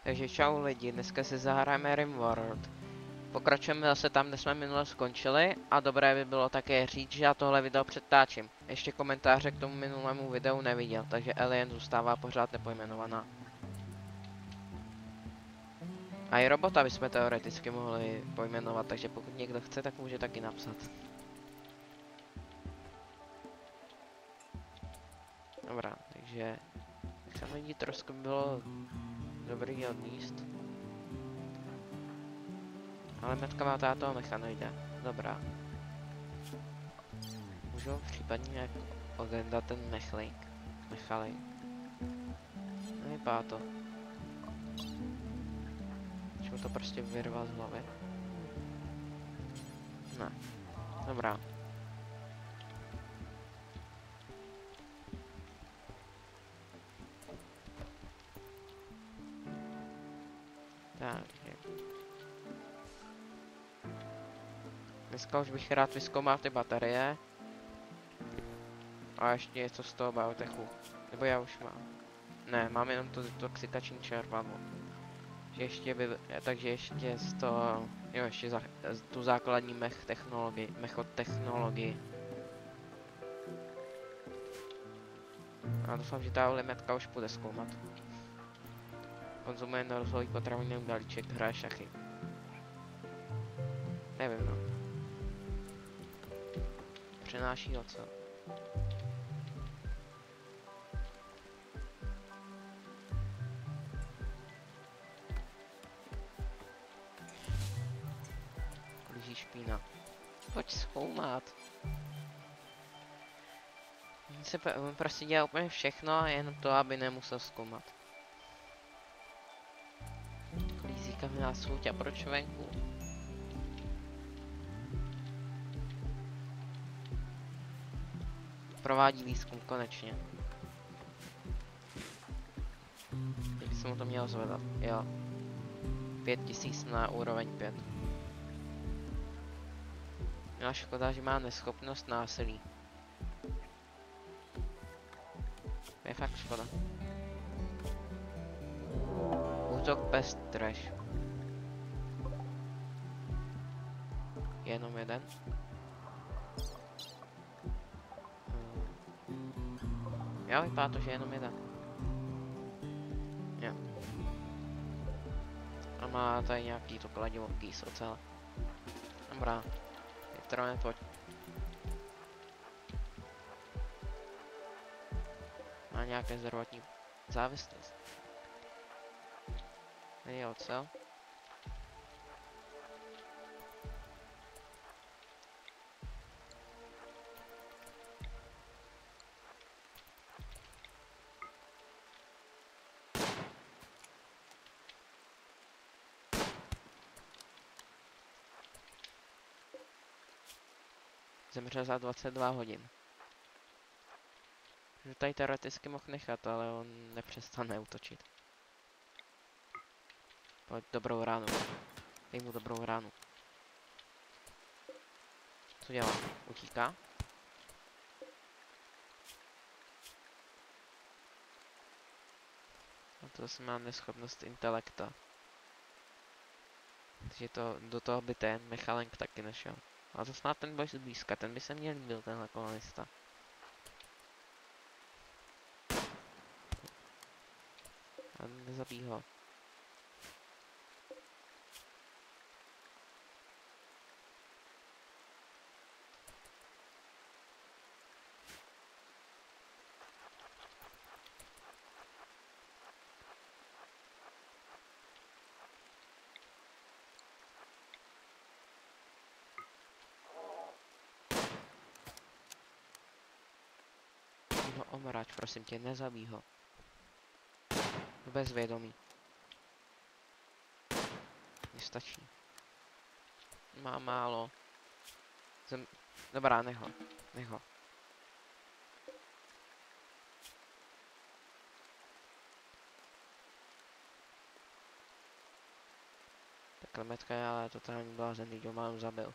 Takže čau lidi, dneska si zahrajeme RimWorld. Pokračujeme zase tam, kde jsme minule skončili a dobré by bylo také říct, že já tohle video přetáčím. Ještě komentáře k tomu minulému videu neviděl, takže Alien zůstává pořád nepojmenovaná. A i robota bychom teoreticky mohli pojmenovat, takže pokud někdo chce, tak může taky napsat. Dobrá, takže chceme lidi trošku bylo dobrý odníst. Ale metka má táto mecha nejde. Dobrá. Můžu případně jak odendat ten mechlink. Mechalink. Nevypadá to. Když mu to prostě vyrval z hlavy. Ne. Dobrá. Takže. Dneska už bych rád vyzkoumal ty baterie. A ještě něco z toho biotechu. Nebo já už mám. Ne, mám jenom to toxikační čerpadlo. Takže ještě z toho, jo, ještě tu základní mechotechnologii. A doufám, že ta limetka už půjde zkoumat. Konzumuje nerozholý potravinový balíček, hraje šachy. Nevím, no. Přenáší ocel. Klíží špína. Pojď zkoumat. On prostě dělá úplně všechno, jen to, aby nemusel zkoumat. Klízíka v nás chuť a proč venku? Provádí výzkum konečně. Jak by se mu to mělo zvedat? Jo. 5000 na úroveň 5. No, škoda, že má neschopnost násilí. To je fakt škoda. Útok bez trash. Jenom jeden. Jo, vypadá to, že jenom jeden. Jo. A má tady nějaký to kladivo kýs ocele. Dobrá. Elektronet, pojď. Má nějaké zdravotní závislost. Tady je ocel. Zemřel za 22 hodin. Že tady teoreticky mohl nechat, ale on nepřestane útočit. Pojď dobrou ránu. Dej mu dobrou ránu. Co dělá? Utíká? A to zase má neschopnost intelekta. Takže to, do toho by ten Mechalenk taky nešel. A to snad ten boj zblízka, ten by se mně líbil, tenhle kolonista. A nezabij ho. No omráč, prosím tě, nezabij ho. Bezvědomí. Nestačí. Má málo. Dobrá, nech ho. Nech ho. Takhle metka je ale totální blázen, když ho mám zabil.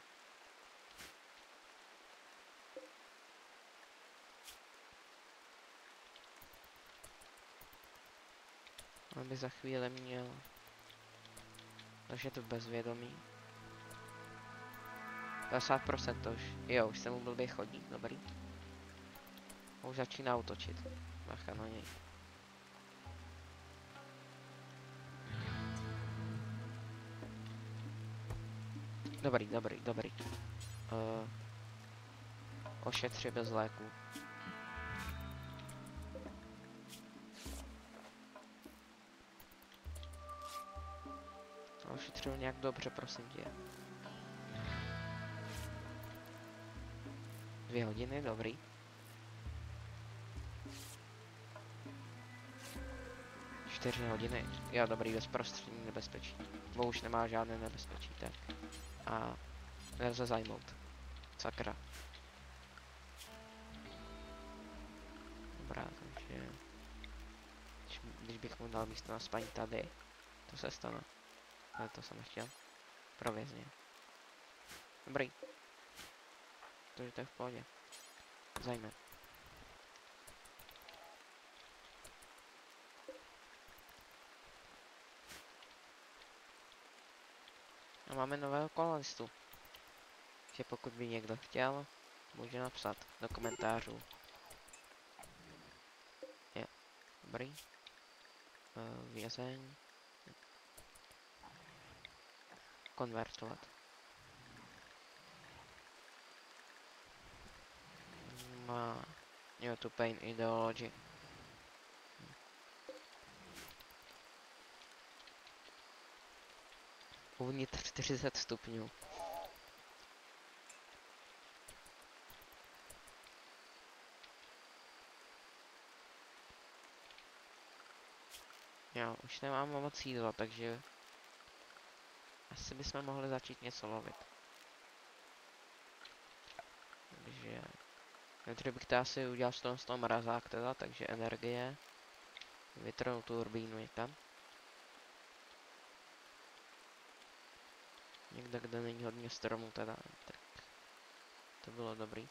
On by za chvíli měl Takže to bezvědomí. 50% to už. Jo, už jsem mu blbě chodí, dobrý. A už začíná útočit. Bacha na něj. Dobrý, dobrý, dobrý. Ošetři bez léků. Ošetřil nějak dobře, prosím tě. 2 hodiny, dobrý. 4 hodiny, jo, dobrý, bezprostřední nebezpečí. Bo už nemá žádné nebezpečí, tak. A nelze zajmout. Sakra. Dobrá, takže... Když bych mu dal místo na spaní tady, to se stane. Ale to jsem nechtěl. Pro vězně. Dobrý. Takže to je v pohodě. Zajme. A máme nového kolonistu. Že pokud by někdo chtěl, může napsat do komentářů. Je. Dobrý. Vězeň. Konvertovat. Má tu pain ideology. Uvnitř 40 stupňů. Jo, už nemám moc jídla, takže asi bychom mohli začít něco lovit. Takže nejdřív bych to asi udělal z toho mrazák teda, takže energie. Vytrhnu turbínu někam. Někde, kde není hodně stromů teda, tak to bylo dobrý.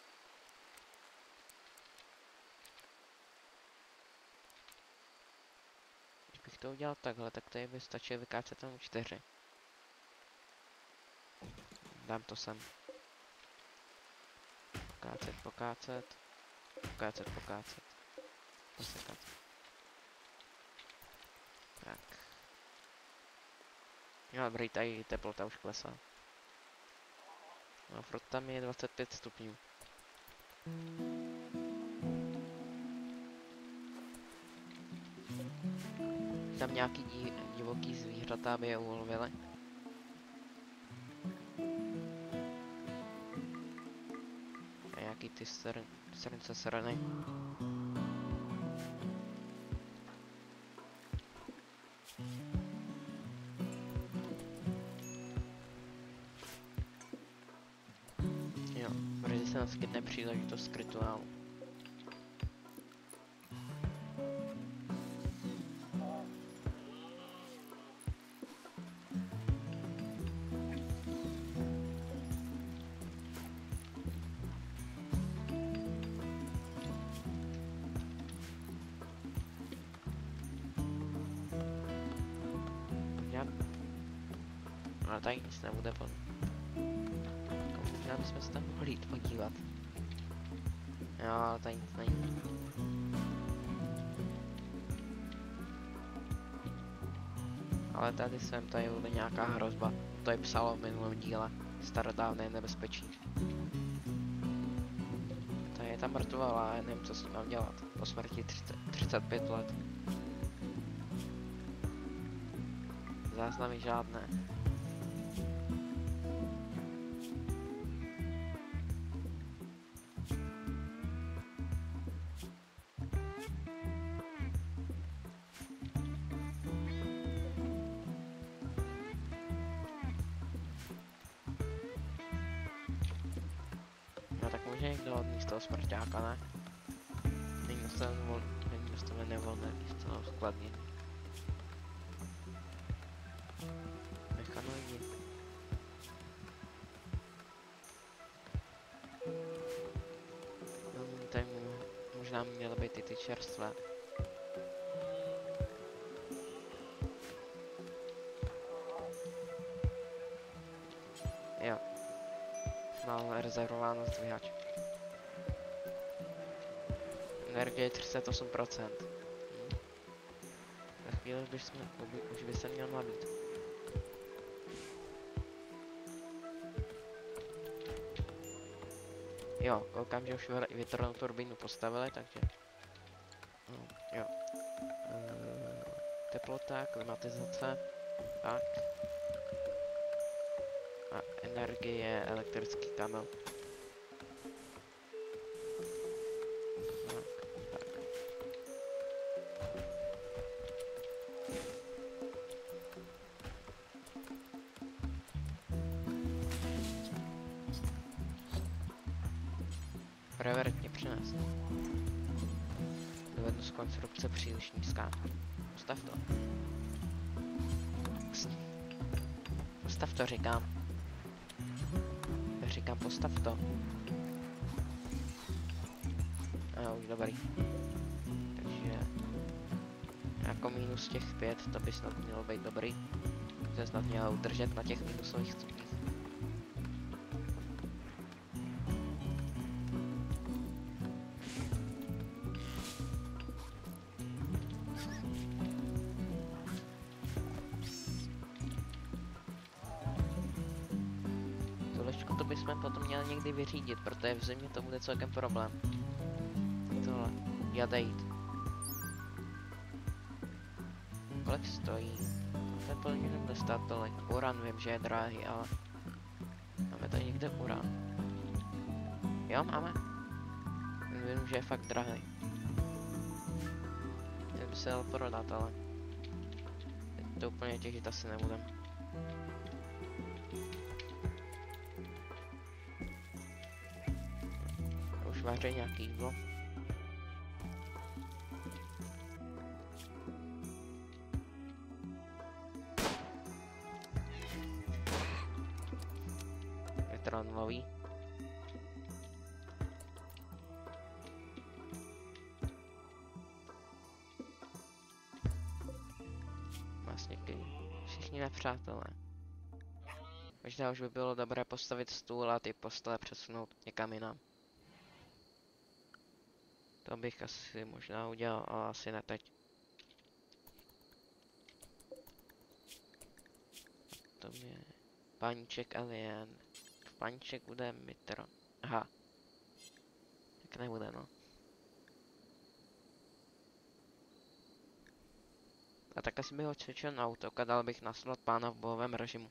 Když bych to udělal takhle, tak tady by stačilo vykácet tam 4. Dám to sem. Pokácet, pokácet. Pokácet, pokácet. Posekat. Tak. No dobrý, tady teplota už klesá. No, furt tam je 25 stupňů. Tam nějaký divoký zvířata by je ulovili. A nějaký ty srnce srny. Jo, brzy se naskytne příležitost k rituálu. Ale tady nic nebude von. Možná bychom se tam mohli jít podívat. Jo, ale tady nic není. Ale tady jsem, tady bude nějaká hrozba. To je psalo v minulém díle. Starodávné nebezpečí. Tady je tam mrtvola a já nevím, co s tím mám dělat. Po smrti 35 let. Záznamy žádné. No tak může někdo odníst toho smrťáka, ne? Není nastavené nevolné místo skladnění. Mechanoidi. No, tady možná měly být i ty čerstvé. mal rezervováno zdvihač. Energie 38%. Za chvíli už by se měl nabít. Jo, koukám, že už větrnou turbínu postavili, takže... No, jo. Teplota, klimatizace, tak. A energie, elektrický kabel. Tak. Preveritně přinést. Dovednost konstrukce příliš nízká. Postav to. Postav to, říkám. Říkám, postav to. A už dobrý. Takže... jako minus těch 5, to by snad mělo být dobrý. To se snad mělo udržet na těch minusových stupních. To bychom potom měli někdy vyřídit, protože v zimě to bude celkem problém. Tohle, jadejt. Kolik stojí? To je plně nebude stát tolik. Uran vím, že je drahý, ale... máme tady někde uran? Jo, máme. Vím, že je fakt drahý. Ten by se dal prodat, ale... to úplně těžit asi nebudem. Vaří nějaký jídlo. Větranový. Vlastně všichni nepřátelé. Možná už by bylo dobré postavit stůl a ty postele přesunout někam jinam. To bych asi možná udělal, ale asi ne teď. To je paníček alien. Paníček bude mitro. Aha. Tak nebude, no. A tak asi bych ho cvičil na útok a dal bych naslat pána v bojovém režimu.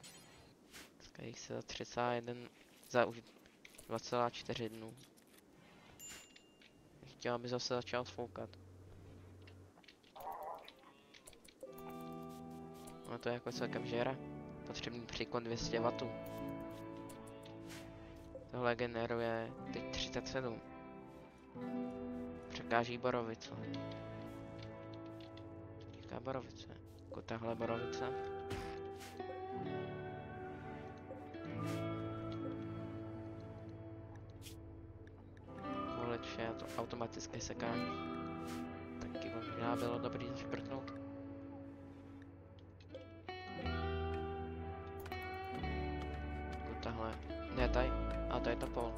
Dneska se za 31 za už 2,4 dnů. Chtěl, aby zase začal sfoukat. No to je jako celkem žere. Potřebný příklad 200 W. Tohle generuje teď 37. Překáží borovice. Jaká borovice? Jako tahle borovice. Je to automatické sekání. Taky možná bylo dobrý zašprtnout. Jako tahle. Ne, tady. A to je topol.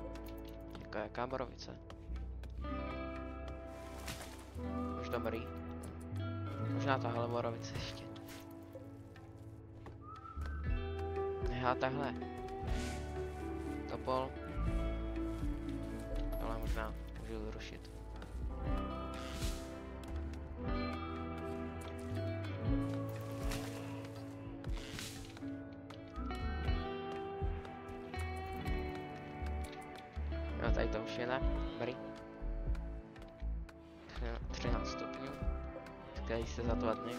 Jaká borovice. Už dobrý. Možná tahle borovice ještě. Nehá tahle. Topol. Tohle možná můžu zrušit. No tady to už je ne, dobrý. 13 stupňů. Skvělý se za 2 dny.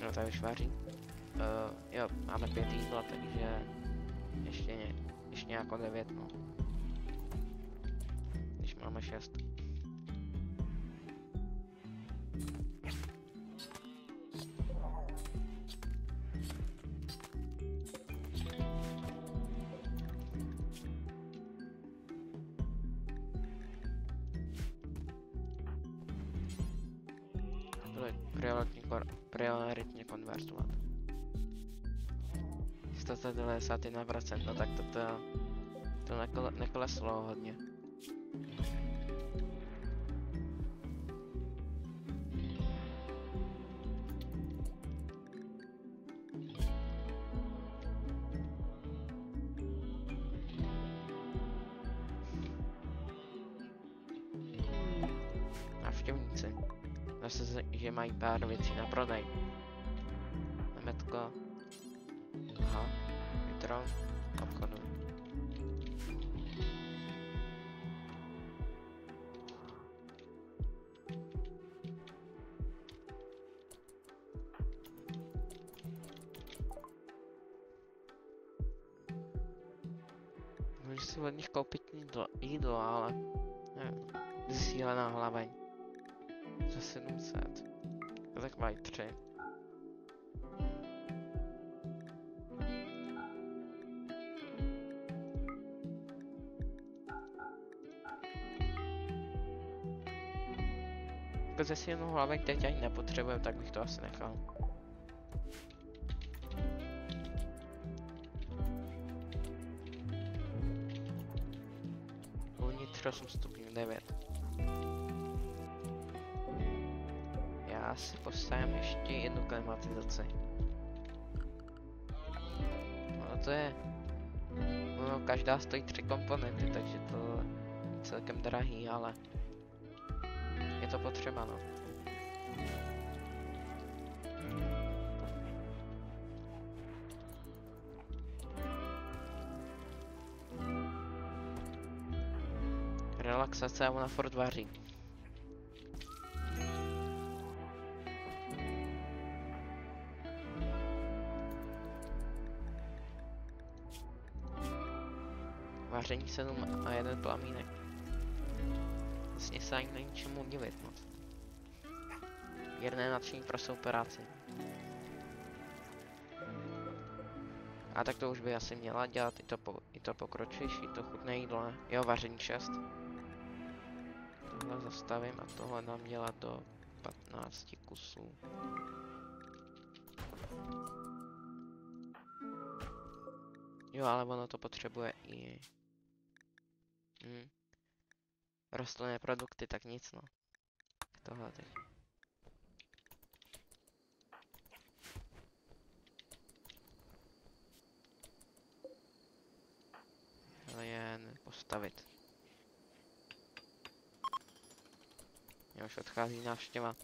No tady už vaří. Jo, máme 5 jídla, takže ještě jako 9, no. Když máme 6. prioritně konvertovat. 191%, no tak to nekleslo hodně. Návštěvníci. Zase, že mají pár věcí na prodej. Nemetko. Aha. Vitron. Obchodu. Můžu si od nich koupit jídlo, ale nevím. Zesílená hlaveň. Za 700. Tak mají 3. Jako zesílenou hlaveň teď ani nepotřebujem, tak bych to asi nechal. Uvnitř 8 stupňů 9. Já si postavím ještě jednu klimatizaci. No to je... No, každá stojí 3 komponenty, takže to je celkem drahý, ale... Je to potřeba, no. Relaxace a ona furt vaří. Vaření 7 a 1 plamínek. Vlastně se ani není čemu divit moc. Věrné nadšení pro soupráci. A tak to už by asi měla dělat i to pokročilejší, to chutné jídlo, ne? Jo, vaření 6. Tohle zastavím a tohle dám dělat do 15 kusů. Jo, ale ono to potřebuje i... rostlinné produkty, tak nic, no. Tohle teď. Ale jen postavit. Já už odchází návštěva.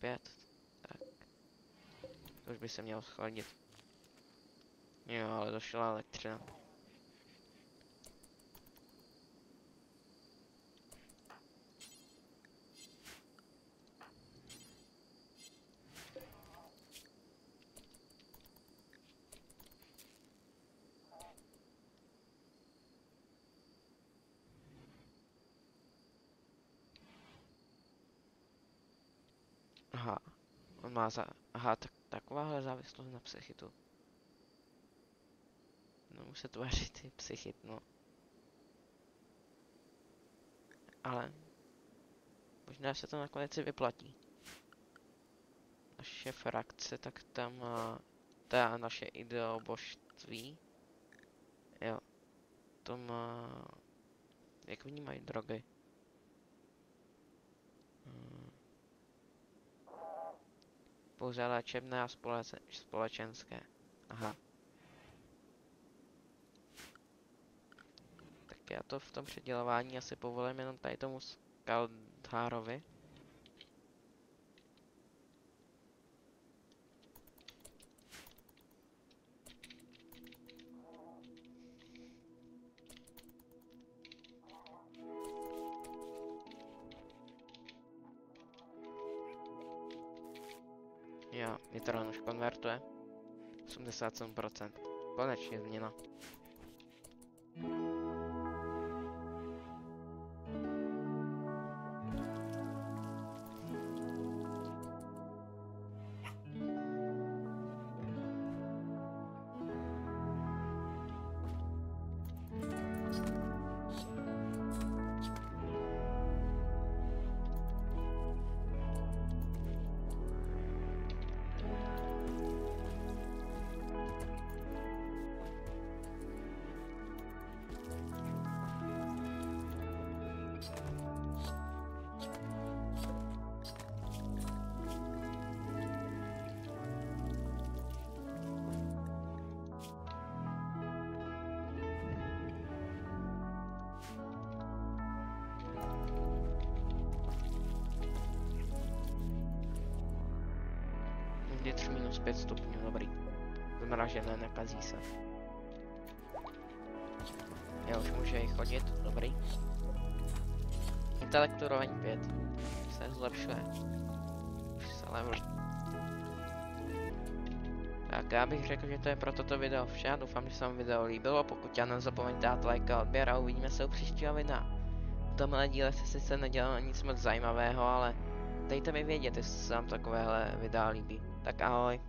-5. Tak. To už by se mělo schladit. Jo, ale došla elektřina. Aha, on má aha, takováhle závislost na psychitu. No, muset vařit i psychit, no. Ale možná se to nakonec i vyplatí. Naše frakce, tak tam má ta naše ideobožství. Jo. To má... Jak vnímají drogy? Pouze léčebné a společenské. Aha. Tak já to v tom předělování asi povolím jenom tady tomu Skaldhárovi. Jo, Nitron už konvertuje. 87%. Konečně změna. vnitř minus 5 stupňů, dobrý. Zmražené, nekazí se. Já už může i chodit, dobrý. Intelekt úroveň 5. Se zlepšuje. Už se level. Tak já bych řekl, že to je pro toto video vše. Doufám, že se vám video líbilo. Pokud ano, nezapomeňte dát like a odběr a uvidíme se u příštího videa. V tomhle díle se sice nedělalo nic moc zajímavého, ale dejte mi vědět, jestli se vám takovéhle videa líbí. Tak ahoj.